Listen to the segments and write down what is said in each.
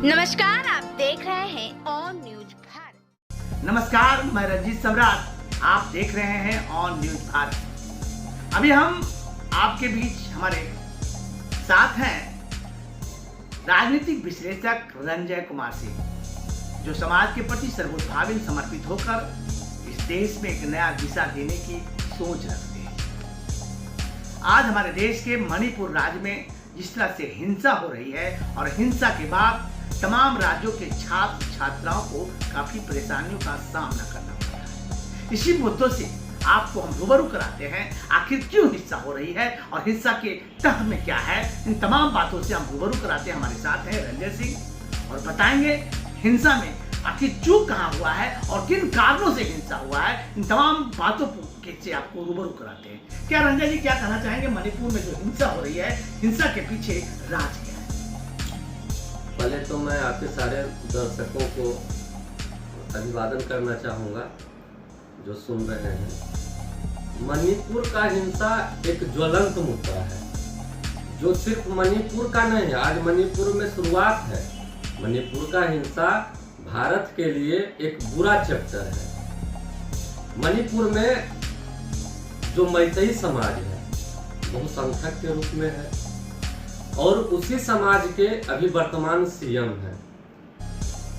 नमस्कार, आप देख रहे हैं ऑन न्यूज भारत। नमस्कार, मैं रंजीत सम्राट, आप देख रहे हैं ऑन न्यूज भारत। अभी हम आपके बीच हमारे साथ हैं राजनीतिक विश्लेषक रंजय कुमार सिंह, जो समाज के प्रति सर्वोत्भावी समर्पित होकर इस देश में एक नया दिशा देने की सोच रखते हैं। आज हमारे देश के मणिपुर राज्य में जिस तरह से हिंसा हो रही है और हिंसा के बाद तमाम राज्यों के छात्र छात्राओं को काफी परेशानियों का सामना करना पड़ रहा है। इसी मुद्दों से आपको हम रूबरू कराते हैं, आखिर क्यों हिंसा हो रही है और हिंसा के तह में क्या है। इन तमाम बातों से हम रूबरू कराते हैं। हमारे साथ हैं रंजय सिंह और बताएंगे हिंसा में आखिर चूक कहाँ हुआ है और किन कारणों से हिंसा हुआ है। इन तमाम बातों से आपको रूबरू कराते हैं। क्या रंजय जी क्या कहना चाहेंगे, मणिपुर में जो हिंसा हो रही है, हिंसा के पीछे राज क्या है? पहले तो मैं आपके सारे दर्शकों को अभिवादन करना चाहूँगा जो सुन रहे हैं। मणिपुर का हिंसा एक ज्वलंत मुद्दा है, जो सिर्फ मणिपुर का नहीं है। आज मणिपुर में शुरुआत है। मणिपुर का हिंसा भारत के लिए एक बुरा चैप्टर है। मणिपुर में जो मैतेई समाज है, बहुसंख्यक के रूप में है और उसी समाज के अभी वर्तमान सीएम है।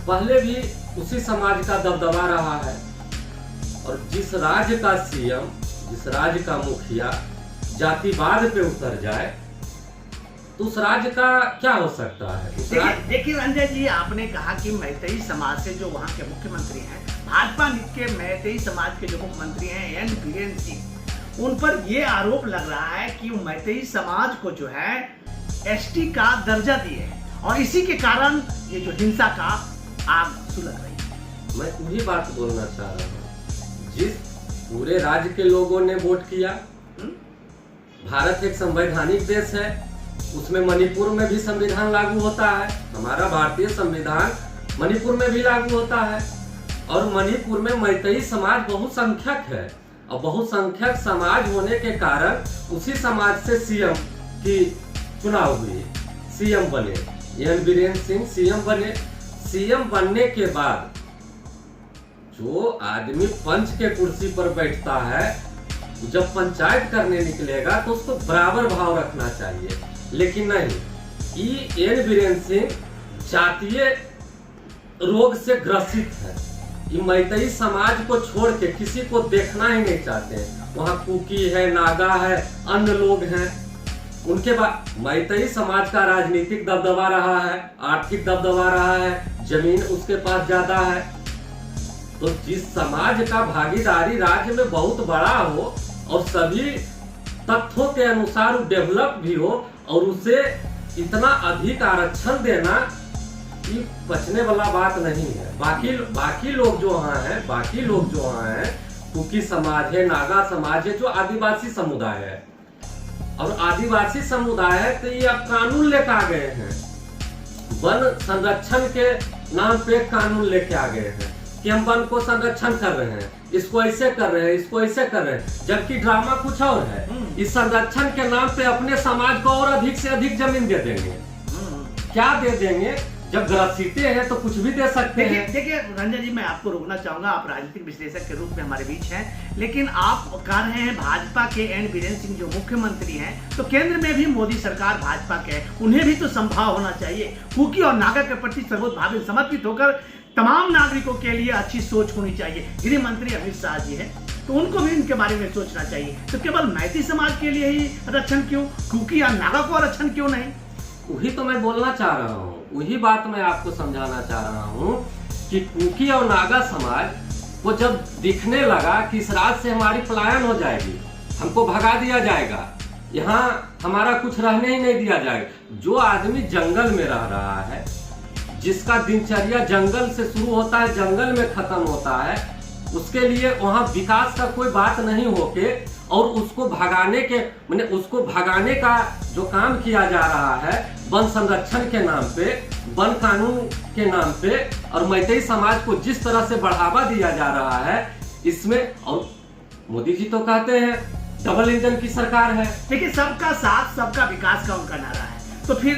पहले भी उसी समाज का दबदबा रहा है और जिस राज्य का सीएम, जिस राज्य का मुखिया जातिवाद पे उतर जाए तो उस राज्य का क्या हो सकता है। देखिए रंजय जी, आपने कहा कि मैतेई समाज से जो वहाँ के मुख्यमंत्री हैं, भाजपा के मैतेई समाज के जो मुख्यमंत्री हैं एन बीरेन सिंह, उन पर ये आरोप लग रहा है कि मैतेई समाज को जो है एसटी का दर्जा दिए और इसी के कारण ये जो हिंसा का आग सुलग रही है। मैं वही बात बोलना चाह रहा हूँ। जिस पूरे राज्य के लोगों ने वोट किया, भारत एक संवैधानिक देश है, उसमें मणिपुर में भी संविधान लागू होता है। हमारा भारतीय संविधान मणिपुर में भी लागू होता है और मणिपुर में मैतेई समाज बहुसंख्यक है और बहुसंख्यक समाज होने के कारण उसी समाज से सीएम की चुनाव हुई, सीएम बने। एन बीरेन सिंह सीएम बने। सीएम बनने के बाद जो आदमी पंच के कुर्सी पर बैठता है, जब पंचायत करने निकलेगा तो उसको बराबर भाव रखना चाहिए, लेकिन नहीं। एन बीरेन सिंह जातीय रोग से ग्रसित है। ये मैतेई समाज को छोड़ के किसी को देखना ही नहीं चाहते हैं। वहाँ कुकी है, नागा है, अन्य लोग हैं। उनके बाद मैतेई समाज का राजनीतिक दबदबा रहा है, आर्थिक दबदबा रहा है, जमीन उसके पास ज्यादा है। तो जिस समाज का भागीदारी राज्य में बहुत बड़ा हो और सभी तथ्यों के अनुसार डेवलप भी हो और उसे इतना अधिक आरक्षण देना ये बचने वाला बात नहीं है। बाकी लोग जो वहाँ हैं, कुकी समाज है, नागा समाज है, जो आदिवासी समुदाय है और आदिवासी समुदाय है, तो ये अब कानून लेकर आ गए हैं। वन संरक्षण के नाम पे कानून लेके आ गए हैं कि हम वन को संरक्षण कर रहे हैं, इसको ऐसे कर रहे हैं, इसको ऐसे कर रहे हैं, जबकि ड्रामा कुछ और है। इस संरक्षण के नाम पे अपने समाज को और अधिक से अधिक जमीन दे देंगे। क्या दे देंगे? जब ग्रसिते हैं तो कुछ भी दे सकते हैं। देखिए रंजन जी, मैं आपको रोकना चाहूंगा, आप राजनीतिक विश्लेषक के रूप में हमारे बीच हैं, लेकिन आप कह रहे हैं भाजपा के एन बीरेन सिंह जो मुख्यमंत्री हैं, तो केंद्र में भी मोदी सरकार भाजपा के है, उन्हें भी तो संभाव होना चाहिए। कुकी और नागा के प्रति सर्वोत्भावी समर्पित होकर तमाम नागरिकों के लिए अच्छी सोच होनी चाहिए। गृह मंत्री अमित शाह जी है, तो उनको भी इनके बारे में सोचना चाहिए। तो केवल मैतेई समाज के लिए ही आरक्षण क्यों, कुकी या नागा को आरक्षण क्यों नहीं? वही तो मैं बोलना चाह रहा हूँ, वही बात मैं आपको समझाना चाह रहा हूँ कि कुकी और नागा समाज को जब दिखने लगा कि इस राज्य से हमारी पलायन हो जाएगी, हमको भगा दिया जाएगा, यहाँ हमारा कुछ रहने ही नहीं दिया जाएगा। जो आदमी जंगल में रह रहा है, जिसका दिनचर्या जंगल से शुरू होता है, जंगल में खत्म होता है, उसके लिए वहां विकास का कोई बात नहीं होके और उसको भगाने के माने उसको भगाने का जो काम किया जा रहा है वन संरक्षण के नाम पे, वन कानून के नाम पे, और मैतेई समाज को जिस तरह से बढ़ावा दिया जा रहा है इसमें, और मोदी जी तो कहते हैं डबल इंजन की सरकार है। देखिए, सबका साथ सबका विकास का उनका नारा है, तो फिर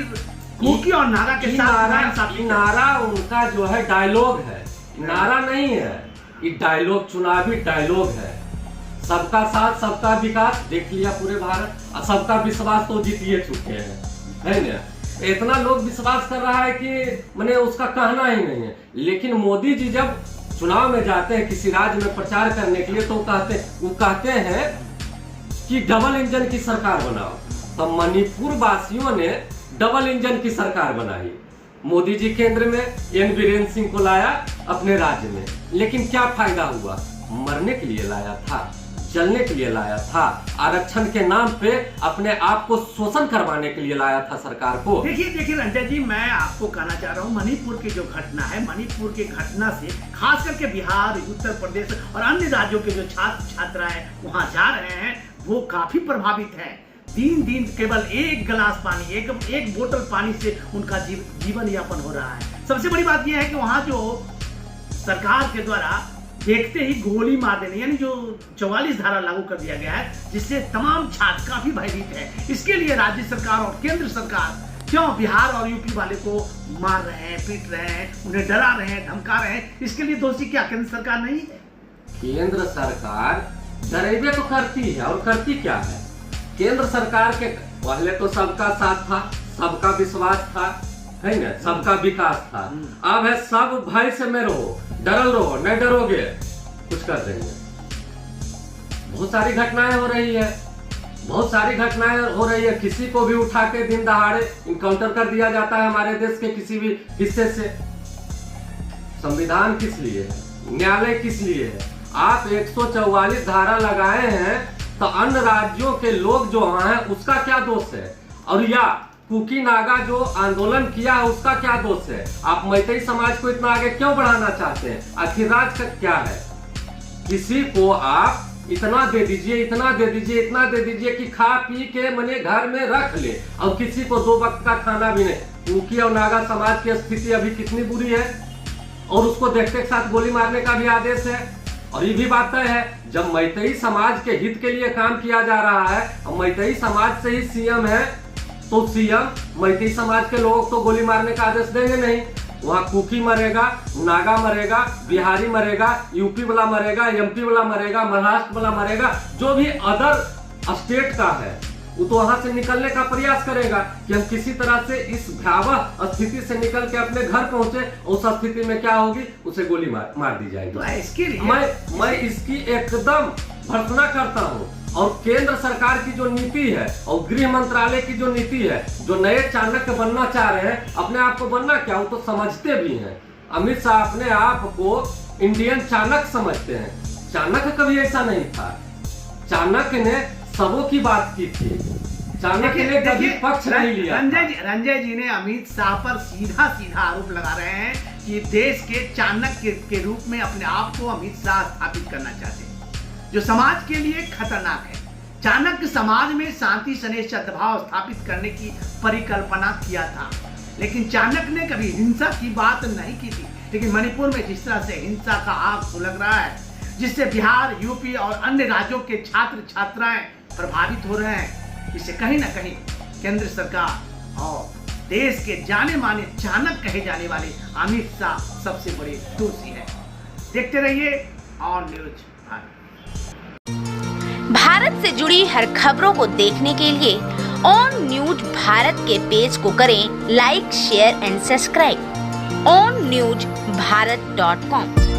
कुकी और नारा के साथ नारा उनका जो है डायलॉग है, नारा नहीं है, ये डायलॉग चुनावी डायलॉग है। सबका साथ सबका विकास देख लिया पूरे भारत, और सबका विश्वास तो जीतिए चुके हैं, है ना। इतना लोग विश्वास कर रहा है कि मैंने उसका कहना ही नहीं है। लेकिन मोदी जी जब चुनाव में जाते हैं किसी राज्य में प्रचार करने के लिए, तो वो कहते हैं कि डबल इंजन की सरकार बनाओ। तो मणिपुर वासियों ने डबल इंजन की सरकार बनाई। मोदी जी केंद्र में, एन बीरेन सिंह को लाया अपने राज्य में, लेकिन क्या फायदा हुआ? मरने के लिए लाया था, जलने के लिए लाया था, आरक्षण के नाम पे अपने आप को शोषण करवाने के लिए लाया था सरकार को। देखिए रंजन जी, मैं आपको कहना चाह रहा हूँ, मणिपुर की जो घटना है, मणिपुर की घटना से खास करके बिहार, उत्तर प्रदेश और अन्य राज्यों के जो छात्र छात्राएं वहां जा रहे हैं, वो काफी प्रभावित हैं। दिन केवल एक गिलास पानी, एक बोतल पानी से उनका जीवन यापन हो रहा है। सबसे बड़ी बात यह है कि वहां जो सरकार के द्वारा देखते ही गोली मार देने, यानी जो 44 धारा लागू कर दिया गया है, जिससे तमाम छात्र काफी भयभीत है। इसके लिए राज्य सरकार और केंद्र सरकार क्यों बिहार और यूपी वाले को मार रहे हैं, पीट रहे हैं, उन्हें डरा रहे हैं, धमका रहे हैं? इसके लिए दोषी क्या केंद्र सरकार नहीं है? केंद्र सरकार डरेबे तो करती है, और करती क्या है? केंद्र सरकार के पहले तो सबका साथ था, सबका विश्वास था, है ना, सबका विकास था। अब है सब भय से में रहो, डरल रहो, नहीं डरोगे कुछ कर देंगे। बहुत सारी घटनाएं हो रही है, बहुत सारी घटनाएं हो रही है। किसी को भी उठा के दिन दहाड़े इनकाउंटर कर दिया जाता है हमारे देश के किसी भी हिस्से से। संविधान किस लिए है? न्यायालय किस लिए है? आप 144 धारा लगाए हैं, तो अन्य राज्यों के लोग जो वहां हैं उसका क्या दोष है? और या कुकी नागा जो आंदोलन किया है उसका क्या दोष है? आप मैतेई समाज को इतना आगे क्यों बढ़ाना चाहते हैं? आखिर राज का क्या है? किसी को आप इतना दे दीजिए, इतना दे दीजिए, इतना दे दीजिए कि खा पी के मने घर में रख ले, और किसी को 2 वक्त का खाना भी नहीं। कुकी और नागा समाज की स्थिति अभी कितनी बुरी है, और उसको देखते के साथ गोली मारने का भी आदेश है। और ये भी बात तय है, जब मैतेई समाज के हित के लिए काम किया जा रहा है और मैतेई समाज से ही सीएम है, तो सीएम मैतेई समाज के लोगों को गोली मारने का आदेश देंगे नहीं। वहाँ कुकी मरेगा, नागा मरेगा, बिहारी मरेगा, यूपी वाला मरेगा, एमपी वाला मरेगा, महाराष्ट्र वाला मरेगा, जो भी अदर स्टेट का है वो तो वहां से निकलने का प्रयास करेगा कि हम किसी तरह से इस भयावह स्थिति से निकल के अपने घर पहुंचे। उस स्थिति में क्या होगी? उसे गोली मार दी जाएगी। तो इसके लिए मैं इसकी एकदम भर्त्सना करता हूं। और केंद्र सरकार की जो नीति है और गृह मंत्रालय की जो नीति है, जो नए चाणक्य बनना चाह रहे हैं, अपने आप को बनना क्या, वो तो समझते भी हैं। अमित शाह अपने आप को इंडियन चाणक्य समझते हैं। चाणक्य कभी ऐसा नहीं था। चाणक्य ने सबों की बात की थी, चाणक्य ने कभी पक्ष नहीं लिया। रंजय जी ने अमित शाह पर सीधा आरोप लगा रहे हैं कि देश के चाणक्य के रूप में अपने आप को अमित शाह स्थापित करना चाहते हैं, जो समाज के लिए खतरनाक है। चाणक्य समाज में शांति स्नेह सद्भाव स्थापित करने की परिकल्पना किया था, लेकिन चाणक्य ने कभी हिंसा की बात नहीं की थी। लेकिन मणिपुर में जिस तरह से हिंसा का आग सुलग रहा है, जिससे बिहार, यूपी और अन्य राज्यों के छात्र छात्राएं प्रभावित हो रहे हैं, इससे कहीं ना कहीं केंद्र सरकार और देश के जाने माने चाणक्य कहे जाने वाले अमित शाह सबसे बड़े दोषी हैं। देखते रहिए ऑन न्यूज भारत से जुड़ी हर खबरों को देखने के लिए ऑन न्यूज भारत के पेज को करें like, share and subscribe. onNewsBharat.com